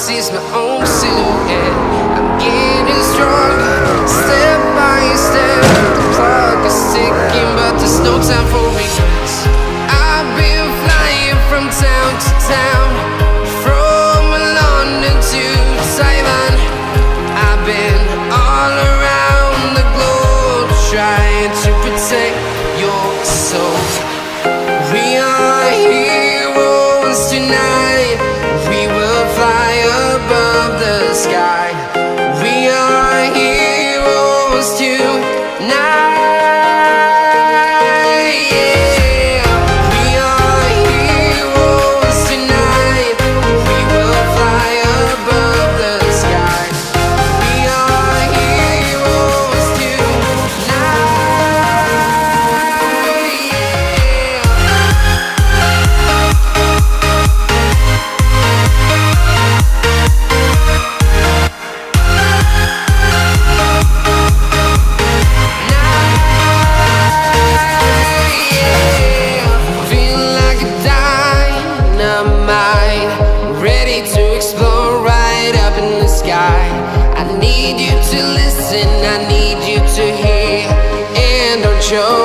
sees my own silhouette. I'm getting stronger, step by step. The clock is ticking, but there's no time for regrets. I've been flying from town to town, from London to Thailand. I've been all around the globe, trying to protect your soul. We are heroes tonight. We will fly above the sky. We are heroes tonight. Yeah. We are heroes tonight. We will fly above the sky. We are heroes tonight. Yeah. Feel like a dynamite, ready to explode right up in the sky. I need you to listen, I need you to hear, and don't show